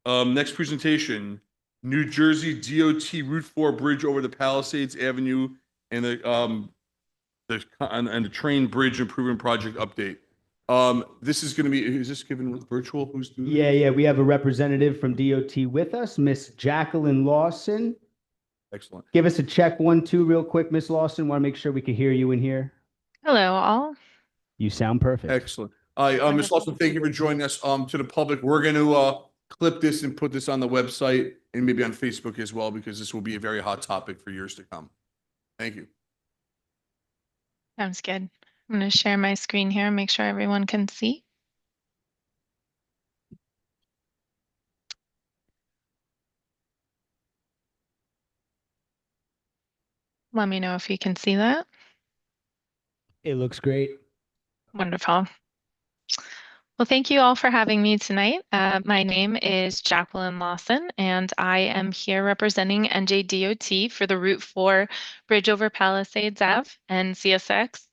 Next presentation, New Jersey DOT Route 4 Bridge over the Palisades Avenue and the train bridge improvement project update. This is going to be, is this given virtual? Who's doing Yeah, this? yeah. We have a representative from DOT with us, Miss Jacqueline Lawson. Excellent. Give us a check 1, 2 real quick, Miss Lawson. Want to make sure we can hear you in here. Hello, all. You sound perfect. Excellent. Ms. Lawson, thank you for joining us. To the public, we're going to clip this and put this on the website and maybe on Facebook as well, because this will be a very hot topic for years to come. Thank you. Sounds good. I'm going to share my screen here and make sure everyone can see. Let me know if you can see that. It looks great. Wonderful. Well, thank you all for having me tonight. My name is Jacqueline Lawson, and I am here representing NJDOT for the Route 4 Bridge over Palisades Ave and CSX.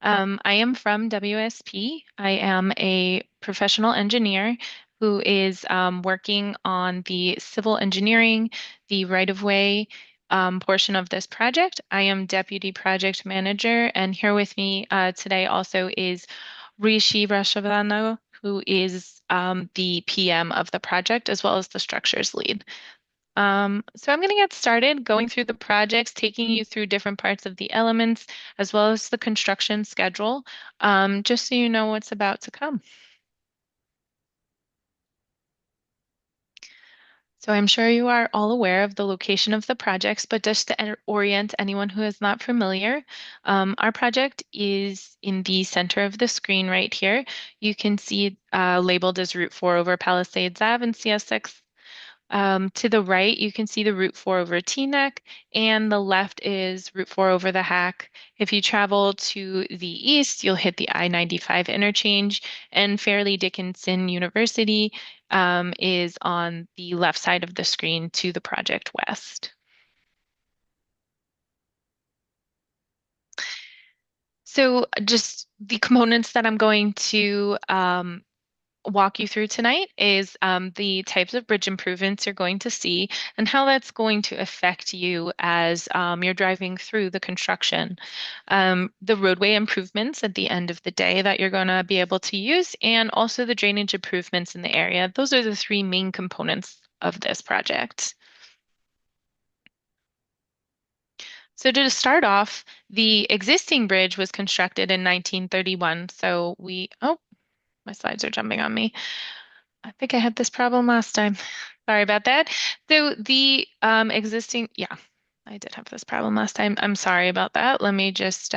I am from WSP. I am a professional engineer who is working on the civil engineering, the right-of-way portion of this project. I am deputy project manager, and here with me today also is Rishi Rashavano, who is the PM of the project, as well as the structures lead. So I'm going to get started going through the projects, taking you through different parts of the elements, as well as the construction schedule, just so you know what's about to come. So I'm sure you are all aware of the location of the projects, but just to orient anyone who is not familiar, our project is in the center of the screen right here. You can see it labeled as Route 4 over Palisades Ave and CSX. To the right, you can see the Route 4 over Teaneck, and the left is Route 4 over the Hack. If you travel to the east, you'll hit the I-95 interchange, and Fairleigh Dickinson University is on the left side of the screen to the project west. So just the components that I'm going to walk you through tonight is the types of bridge improvements you're going to see and how that's going to affect you as you're driving through the construction. The roadway improvements at the end of the day that you're going to be able to use, and also the drainage improvements in the area. Those are the three main components of this project. So to start off, the existing bridge was constructed in 1931. So oh, my slides are jumping on me. I think I had this problem last time. Sorry about that. So the yeah, I did have this problem last time. I'm sorry about that. Let me just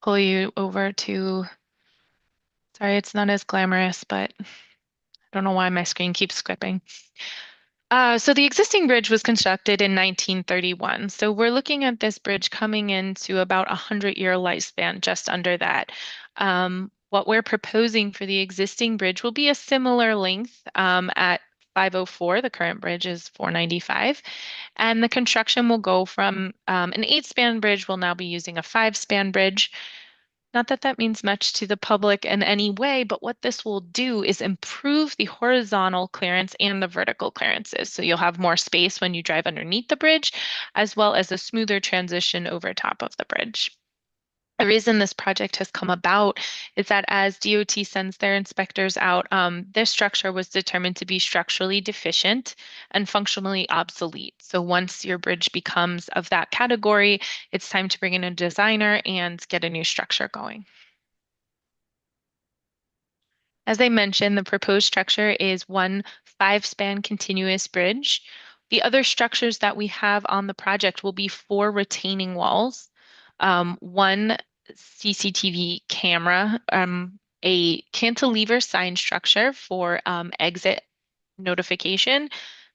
pull you over to, sorry, it's not as glamorous, but I don't know why my screen keeps skipping. So the existing bridge was constructed in 1931. So we're looking at this bridge coming into about 100-year lifespan, just under that. What we're proposing for the existing bridge will be a similar length at 504. The current bridge is 495. And the construction will go from an 8-span bridge, we'll now be using a 5-span bridge. Not that that means much to the public in any way, but what this will do is improve the horizontal clearance and the vertical clearances. So you'll have more space when you drive underneath the bridge, as well as a smoother transition over top of the bridge. The reason this project has come about is that as DOT sends their inspectors out, this structure was determined to be structurally deficient and functionally obsolete. So once your bridge becomes of that category, it's time to bring in a designer and get a new structure going. As I mentioned, the proposed structure is one 5-span continuous bridge. The other structures that we have on the project will be 4 retaining walls, one CCTV camera, a cantilever sign structure for exit notification,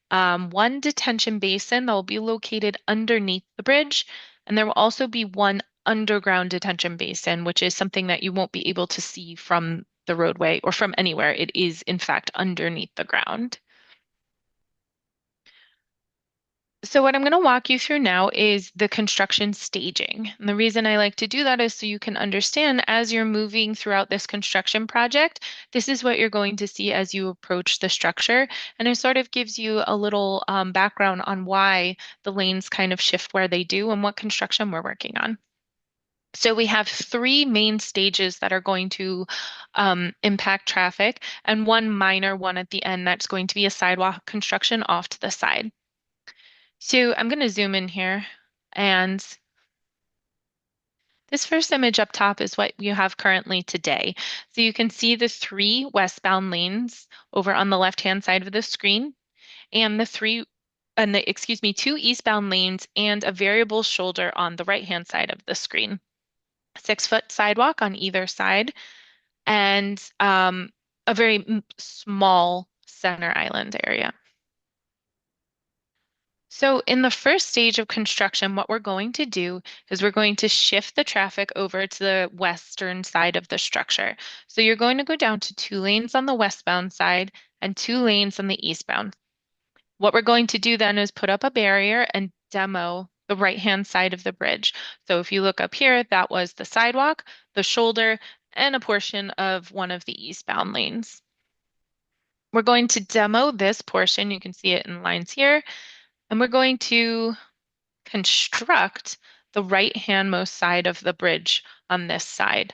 one detention basin that will be located underneath the bridge, and there will also be one underground detention basin, which is something that you won't be able to see from the roadway or from anywhere. It is, in fact, underneath the ground. So what I'm going to walk you through now is the construction staging. And the reason I like to do that is so you can understand as you're moving throughout this construction project, this is what you're going to see as you approach the structure. And it sort of gives you a little background on why the lanes kind of shift where they do and what construction we're working on. So we have three main stages that are going to impact traffic and one minor one at the end that's going to be a sidewalk construction off to the side. So I'm going to zoom in here, and this first image up top is what you have currently today. So you can see the three westbound lanes over on the left-hand side of the screen and two eastbound lanes and a variable shoulder on the right-hand side of the screen. 6-foot sidewalk on either side and a very small center island area. So in the first stage of construction, what we're going to do is we're going to shift the traffic over to the western side of the structure. So you're going to go down to 2 lanes on the westbound side and 2 lanes on the eastbound. What we're going to do then is put up a barrier and demo the right-hand side of the bridge. So if you look up here, that was the sidewalk, the shoulder, and a portion of one of the eastbound lanes. We're going to demo this portion. You can see it in lines here. And we're going to construct the right-handmost side of the bridge on this side.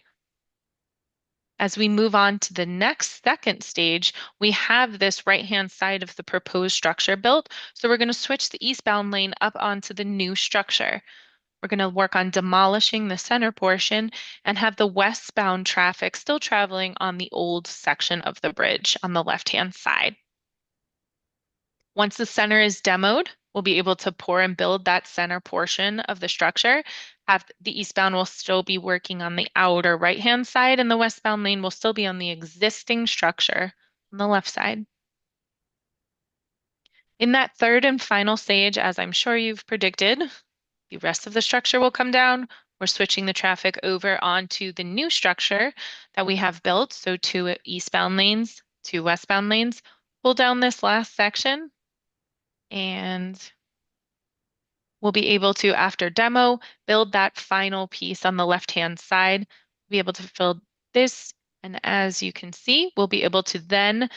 As we move on to the next second stage, we have this right-hand side of the proposed structure built. So we're going to switch the eastbound lane up onto the new structure. We're going to work on demolishing the center portion and have the westbound traffic still traveling on the old section of the bridge on the left-hand side. Once the center is demoed, we'll be able to pour and build that center portion of the structure. The eastbound will still be working on the outer right-hand side, and the westbound lane will still be on the existing structure on the left side. In that third and final stage, as I'm sure you've predicted, the rest of the structure will come down. We're switching the traffic over onto the new structure that we have built. So 2 eastbound lanes, 2 westbound lanes. Pull down this last section and we'll be able to, after demo, build that final piece on the left-hand side, be able to fill this. And as you can see, we'll be able to then,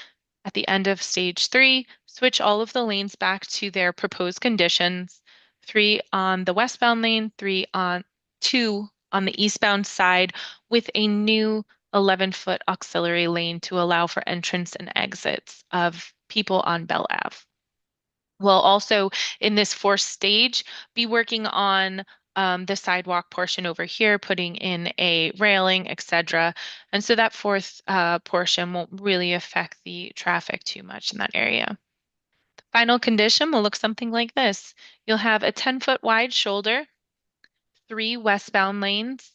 at the end of stage 3, switch all of the lanes back to their proposed conditions. 3 on the westbound lane, 2 on the eastbound side with a new 11-foot auxiliary lane to allow for entrance and exits of people on Bell Ave. We'll also, in this fourth stage, be working on the sidewalk portion over here, putting in a railing, etc. And so that fourth portion won't really affect the traffic too much in that area. The final condition will look something like this. You'll have a 10-foot wide shoulder, 3 westbound lanes,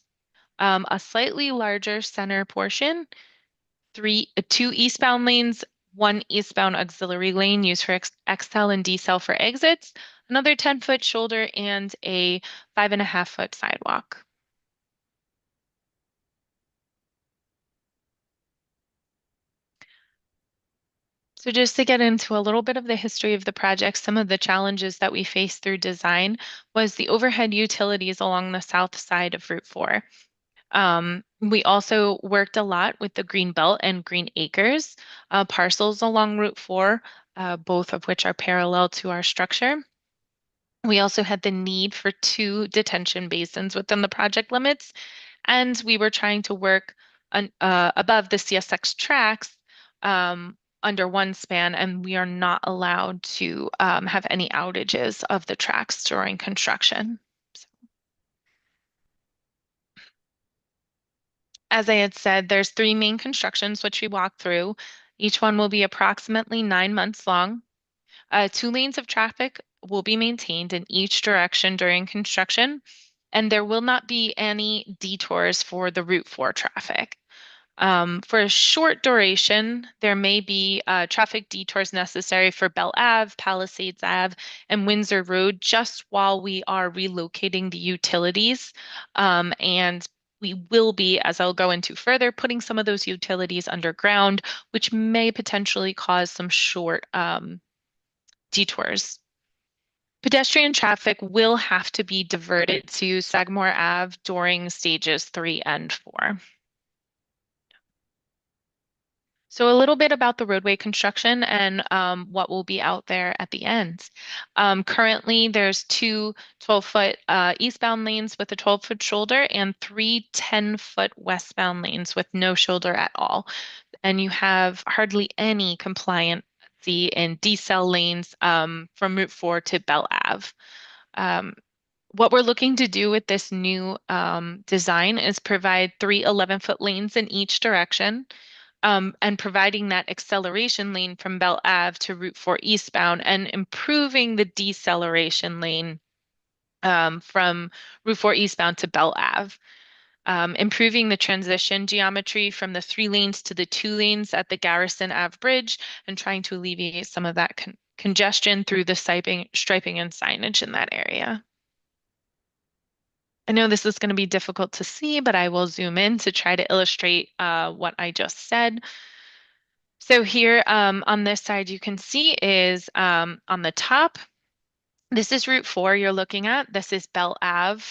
a slightly larger center portion, 2 eastbound lanes, 1 eastbound auxiliary lane used for XL and decel for exits, another 10-foot shoulder, and a 5.5-foot sidewalk. So just to get into a little bit of the history of the project, some of the challenges that we faced through design was the overhead utilities along the south side of Route 4. We also worked a lot with the Green Belt and Green Acres parcels along Route 4, both of which are parallel to our structure. We also had the need for 2 detention basins within the project limits, and we were trying to work above the CSX tracks under one span, and we are not allowed to have any outages of the tracks during construction. As I had said, there's 3 main constructions which we walked through. Each one will be approximately 9 months long. 2 lanes of traffic will be maintained in each direction during construction, and there will not be any detours for the Route 4 traffic. For a short duration, there may be traffic detours necessary for Bell Ave, Palisades Ave, and Windsor Road just while we are relocating the utilities. And we will be, as I'll go into further, putting some of those utilities underground, which may potentially cause some short detours. Pedestrian traffic will have to be diverted to Sagamore Ave during stages 3 and 4. So a little bit about the roadway construction and what will be out there at the end. Currently, there's two 12-foot eastbound lanes with a 12-foot shoulder and three 10-foot westbound lanes with no shoulder at all. And you have hardly any compliancy in decel lanes from Route 4 to Bell Ave. What we're looking to do with this new design is provide three 11-foot lanes in each direction, and providing that acceleration lane from Bell Ave to Route 4 eastbound and improving the deceleration lane from Route 4 eastbound to Bell Ave. Improving the transition geometry from the 3 lanes to the 2 lanes at the Garrison Ave Bridge and trying to alleviate some of that congestion through the striping and signage in that area. I know this is going to be difficult to see, but I will zoom in to try to illustrate what I just said. So here on this side, you can see is on the top, this is Route 4 you're looking at. This is Bell Ave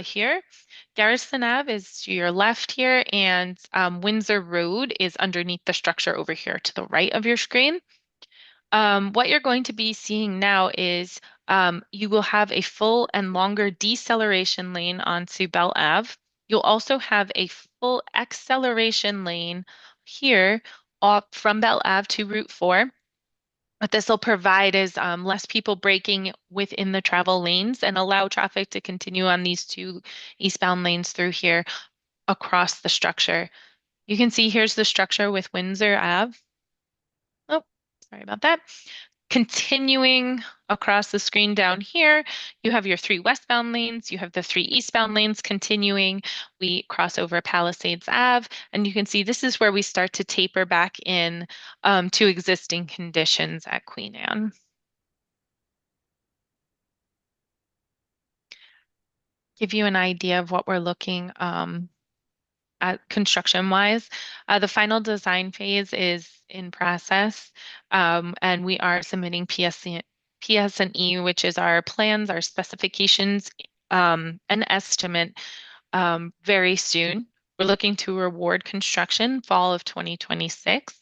here. Garrison Ave is to your left here, and Windsor Road is underneath the structure over here to the right of your screen. What you're going to be seeing now is you will have a full and longer deceleration lane onto Bell Ave. You'll also have a full acceleration lane here off from Bell Ave to Route 4. What this will provide is less people braking within the travel lanes and allow traffic to continue on these 2 eastbound lanes through here across the structure. You can see here's the structure with Windsor Ave. Oh, sorry about that. Continuing across the screen down here, you have your 3 westbound lanes, you have the 3 eastbound lanes continuing. We cross over Palisades Ave, and you can see this is where we start to taper back in to existing conditions at Queen Anne. Give you an idea of what we're looking at construction-wise. The final design phase is in process, and we are submitting PS&E, which is our plans, our specifications, and estimate very soon. We're looking to award construction fall of 2026.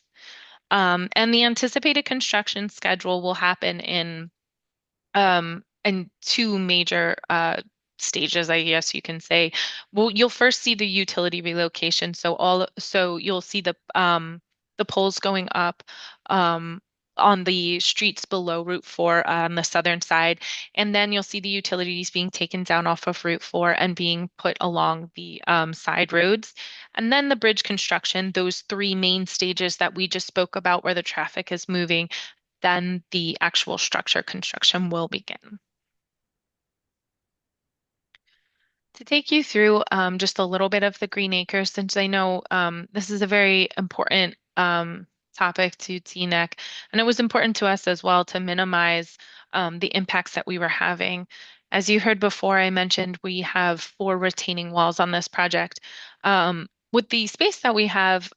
And the anticipated construction schedule will happen in 2 major stages, I guess you can say. Well, you'll first see the utility relocation. So you'll see the poles going up on the streets below Route 4 on the southern side. And then you'll see the utilities being taken down off of Route 4 and being put along the side roads. And then the bridge construction, those 3 main stages that we just spoke about where the traffic is moving, then the actual structure construction will begin. To take you through just a little bit of the Green Acres, since I know this is a very important topic to Teaneck, and it was important to us as well to minimize the impacts that we were having. As you heard before, I mentioned we have 4 retaining walls on this project. With the space that we have,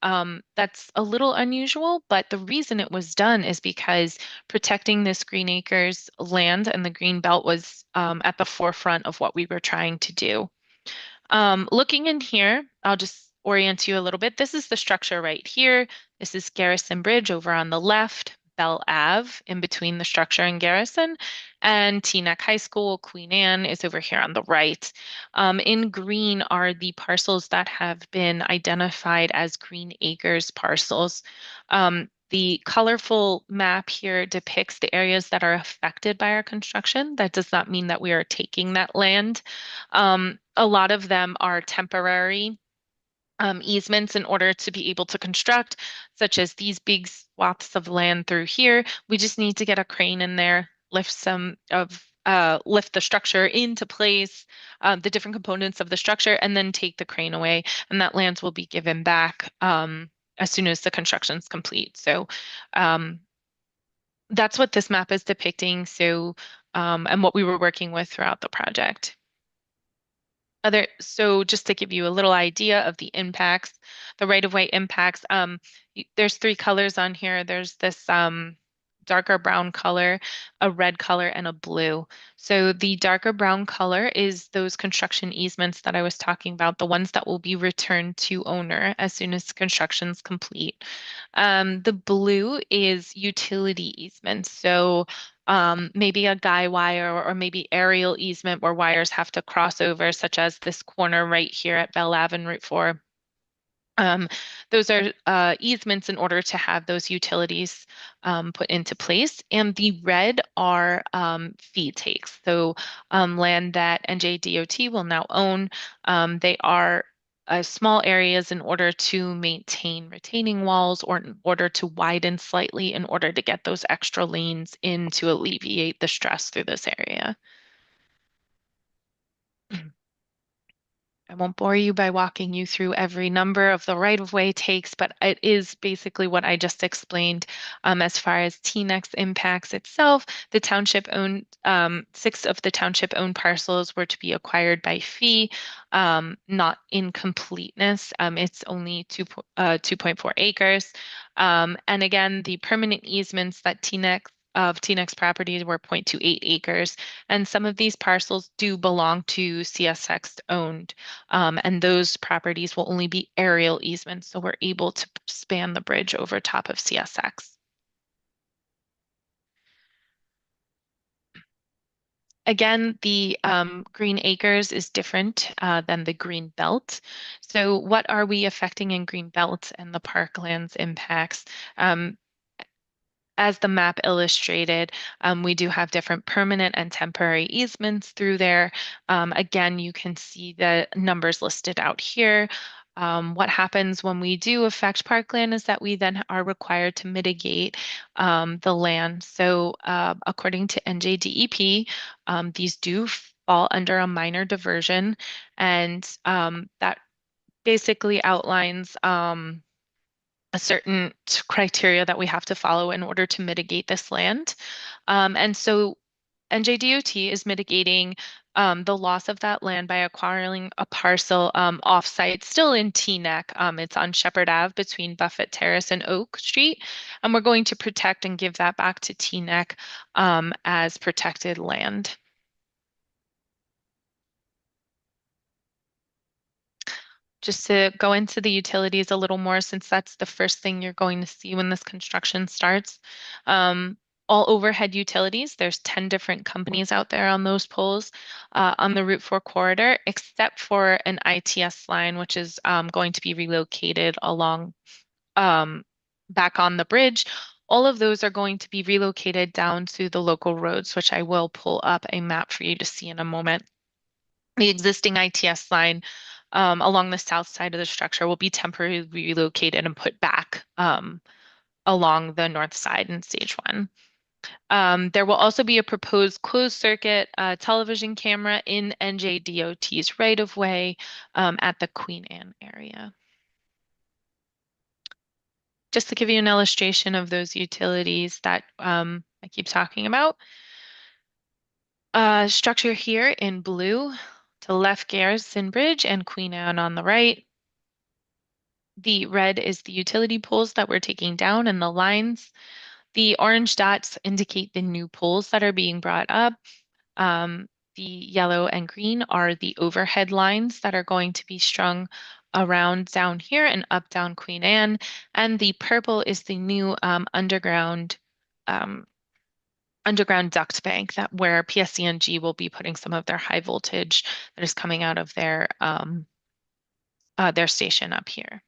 that's a little unusual, but the reason it was done is because protecting this Green Acres land and the green belt was at the forefront of what we were trying to do. Looking in here, I'll just orient you a little bit. This is the structure right here. This is Garrison Bridge over on the left, Bell Ave in between the structure and Garrison, and Teaneck High School, Queen Anne is over here on the right. In green are the parcels that have been identified as Green Acres parcels. The colorful map here depicts the areas that are affected by our construction. That does not mean that we are taking that land. A lot of them are temporary easements in order to be able to construct, such as these big swaths of land through here. We just need to get a crane in there, lift the structure into place, the different components of the structure, and then take the crane away. And that land will be given back as soon as the construction is complete. So that's what this map is depicting. So and what we were working with throughout the project. So just to give you a little idea of the impacts, the right-of-way impacts, there's 3 colors on here. There's this darker brown color, a red color, and a blue. So the darker brown color is those construction easements that I was talking about, the ones that will be returned to owner as soon as construction's complete. The blue is utility easements. So maybe a guy wire or maybe aerial easement where wires have to cross over, such as this corner right here at Bell Ave and Route 4. Um, those are easements in order to have those utilities put into place. And the red are fee takes. So land that NJDOT will now own. They are small areas in order to maintain retaining walls or in order to widen slightly in order to get those extra lanes in to alleviate the stress through this area. I won't bore you by walking you through every number of the right-of-way takes, but it is basically what I just explained. As far as Teaneck's impacts itself, the township owned 6 of the township-owned parcels were to be acquired by fee, not in completeness. It's only 2.4 acres. And again, the permanent easements that Teaneck's properties were 0.28 acres. And some of these parcels do belong to CSX owned. And those properties will only be aerial easements, so we're able to span the bridge over top of CSX. Again, the green acres is different than the green belt. So what are we affecting in green belt and the parklands impacts? As the map illustrated, we do have different permanent and temporary easements through there. Again, you can see the numbers listed out here. What happens when we do affect parkland is that we then are required to mitigate the land. So according to NJDEP, these do fall under a minor diversion, and that basically outlines a certain criteria that we have to follow in order to mitigate this land. And so NJDOT is mitigating the loss of that land by acquiring a parcel offsite, still in Teaneck. It's on Shepherd Ave between Buffett Terrace and Oak Street. And we're going to protect and give that back to Teaneck as protected land. Just to go into the utilities a little more, since that's the first thing you're going to see when this construction starts. All overhead utilities, there's 10 different companies out there on those poles on the Route 4 corridor, except for an ITS line, which is going to be relocated along back on the bridge. All of those are going to be relocated down to the local roads, which I will pull up a map for you to see in a moment. The existing ITS line along the south side of the structure will be temporarily relocated and put back along the north side in stage 1. There will also be a proposed closed circuit television camera in NJDOT's right-of-way at the Queen Anne area. Just to give you an illustration of those utilities that I keep talking about. Structure here in blue, to the left Garrison Bridge and Queen Anne on the right. The red is the utility poles that we're taking down and the lines. The orange dots indicate the new poles that are being brought up. The yellow and green are the overhead lines that are going to be strung around down here and up down Queen Anne. And the purple is the new underground duct bank that where PSCNG will be putting some of their high voltage that is coming out of their station up here.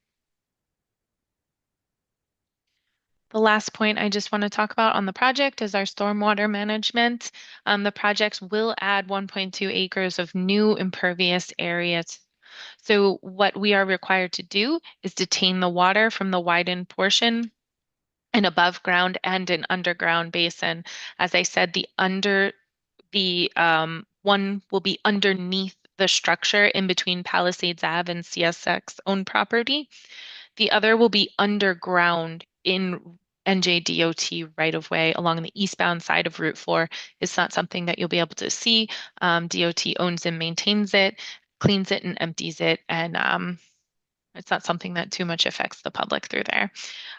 The last point I just want to talk about on the project is our stormwater management. The project will add 1.2 acres of new impervious areas. So what we are required to do is detain the water from the widened portion, an above ground and an underground basin. As I said, one will be underneath the structure in between Palisades Ave and CSX owned property. The other will be underground in NJDOT right of way along the eastbound side of Route 4. It's not something that you'll be able to see. DOT owns and maintains it, cleans it and empties it, and It's not something that too much affects the public through there.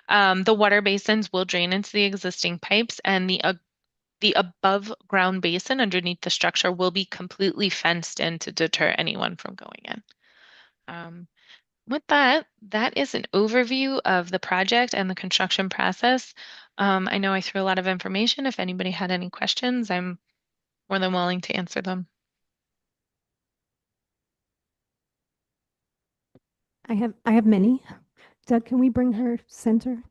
The water basins will drain into the existing pipes, and the above ground basin underneath the structure will be completely fenced in to deter anyone from going in. Um, with that, that is an overview of the project and the construction process. I know I threw a lot of information. If anybody had any questions, I'm more than willing to answer them. I have many. Doug, can we bring her center,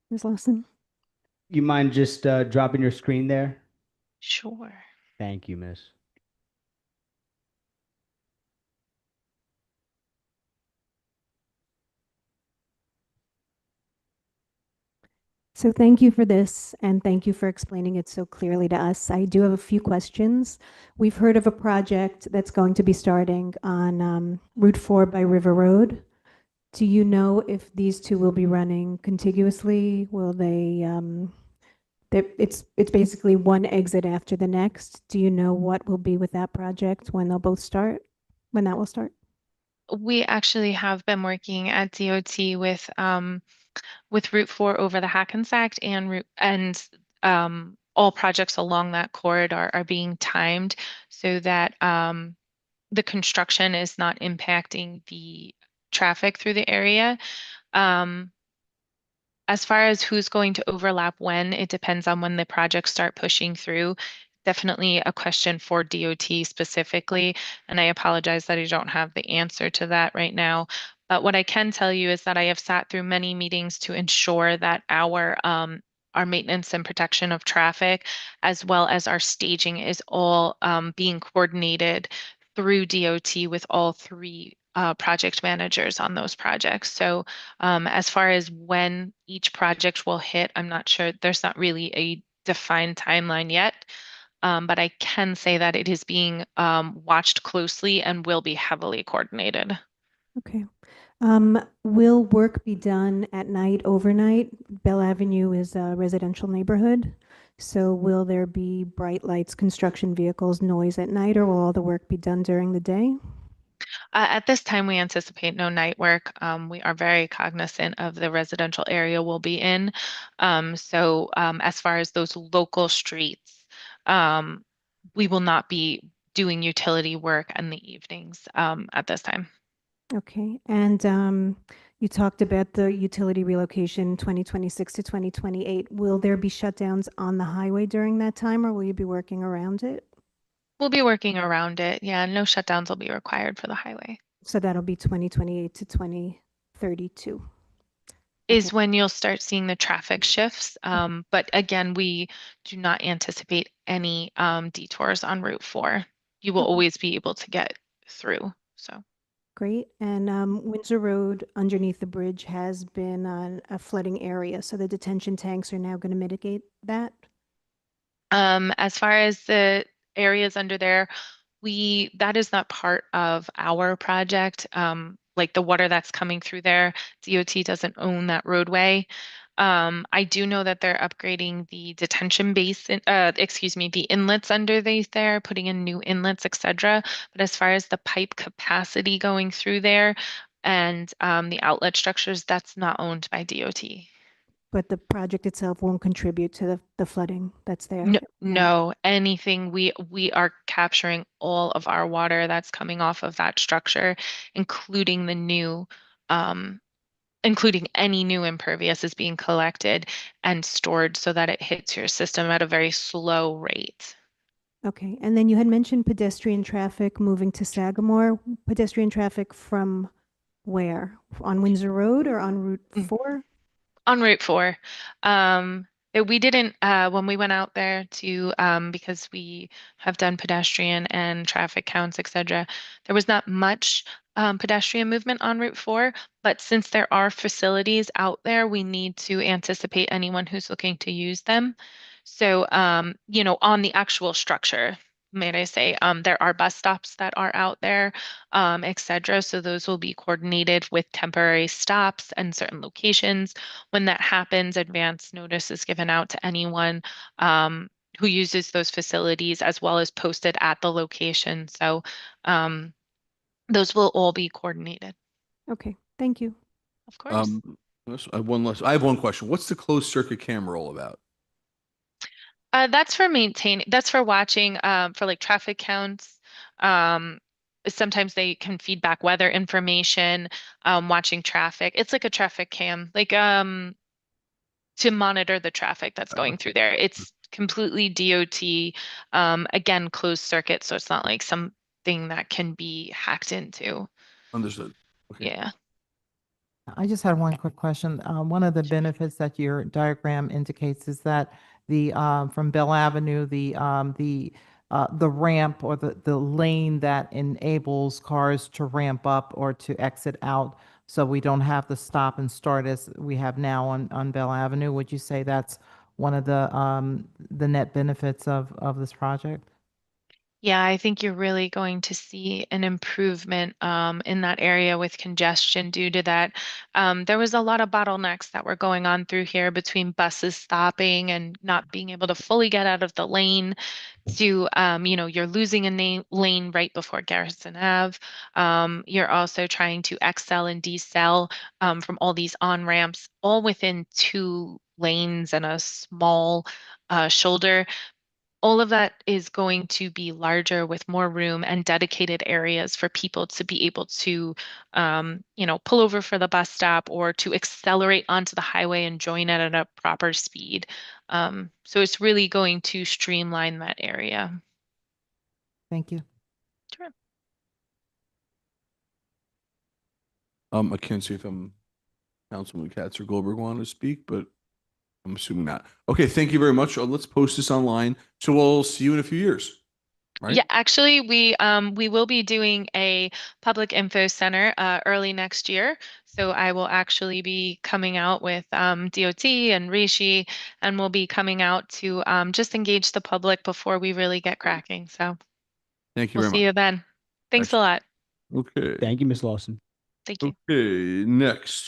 Ms. Lawson? You mind just dropping your screen there? Sure. Thank you, miss. So thank you for this, and thank you for explaining it so clearly to us. I do have a few questions. We've heard of a project that's going to be starting on Route 4 by River Road. Do you know if these two will be running contiguously? Will they, it's basically one exit after the next. Do you know what will be with that project when they'll both start? When that will start? We actually have been working at DOT with Route 4 over the Hackensack and all projects along that corridor are being timed so that the construction is not impacting the traffic through the area. Um, as far as who's going to overlap when, it depends on when the projects start pushing through. Definitely a question for DOT specifically, and I apologize that I don't have the answer to that right now. But what I can tell you is that I have sat through many meetings to ensure that our maintenance and protection of traffic, as well as our staging, is all being coordinated through DOT with all three project managers on those projects. So as far as when each project will hit, I'm not sure. There's not really a defined timeline yet, but I can say that it is being watched closely and will be heavily coordinated. Okay. Will work be done at night, overnight? Bell Avenue is a residential neighborhood. So will there be bright lights, construction vehicles, noise at night, or will all the work be done during the day? At this time, we anticipate no night work. We are very cognizant of the residential area we'll be in. As far as those local streets, um, we will not be doing utility work in the evenings at this time. Okay. And you talked about the utility relocation 2026 to 2028. Will there be shutdowns on the highway during that time, or will you be working around it? We'll be working around it. Yeah, no shutdowns will be required for the highway. So that'll be 2028 to 2032. Okay. Is when you'll start seeing the traffic shifts. But again, we do not anticipate any detours on Route 4. You will Okay. always be able to get through. So, Great. And Windsor Road underneath the bridge has been a flooding area. So the detention tanks are now going to mitigate that. as far as the areas under there, that is not part of our project. Like the water that's coming through there, DOT doesn't own that roadway. I do know that they're upgrading the detention basin, excuse me, the inlets underneath there, putting in new inlets, etc. But as far as the pipe capacity going through there and the outlet structures, that's not owned by DOT. But the project itself won't contribute to the flooding that's there. No, It won't. no, anything. We are capturing all of our water that's coming off of that structure, including the new, um, including any new impervious is being collected and stored so that it hits your system at a very slow rate. Okay. And then you had mentioned pedestrian traffic moving to Sagamore. Pedestrian traffic from where? On Windsor Road or on Route Mm. 4? On Route 4. We didn't, when we went out there to, because we have done pedestrian and traffic counts, etc., there was not much pedestrian movement on Route 4, but since there are facilities out there, we need to anticipate anyone who's looking to use them. So, on the actual structure, may I say, there are bus stops that are out there, etc. So those will be coordinated with temporary stops and certain locations. When that happens, advance notice is given out to anyone who uses those facilities as well as posted at the location. So um, those will all be coordinated. Okay. Thank you. Of course. I have one question. What's the closed circuit camera all about? That's for that's for watching, for like traffic counts. Um, Sometimes they can feed back weather information, watching traffic. It's like a traffic cam, like, to monitor the traffic that's going through there. It's completely DOT, again, closed circuit, so it's not like something that can be hacked into. Understood. Okay. Yeah. I just had one quick question. One of the benefits that your diagram indicates is that from Bell Avenue, the ramp or the lane that enables cars to ramp up or to exit out, so we don't have to stop and start as we have now on Bell Avenue. Would you say that's one of the net benefits of this project? Yeah, I think you're really going to see an improvement, in that area with congestion due to that. There was a lot of bottlenecks that were going on through here between buses stopping and not being able to fully get out of the lane to, you're losing a lane right before Garrison Ave. You're also trying to excel and decel, from all these on-ramps, all within 2 lanes and a small, shoulder. All of that is going to be larger with more room and dedicated areas for people to be able to, pull over for the bus stop or to accelerate onto the highway and join it at a proper speed. So it's really going to streamline that area. Thank you. Sure. I can't see if Councilman Katz or Goldberg want to speak, but I'm assuming not. Okay, thank you very much. Let's post this online. So we'll see you in a few years, right? Yeah, actually, we will be doing a public info center, early next year. So I will actually be coming out with, DOT and Rishi, and we'll be coming out to, just engage the public before we really get cracking. So Thank you we'll very see much. you then. Thanks a lot. Okay. Thank you, Ms. Lawson. Thank you. Okay, next.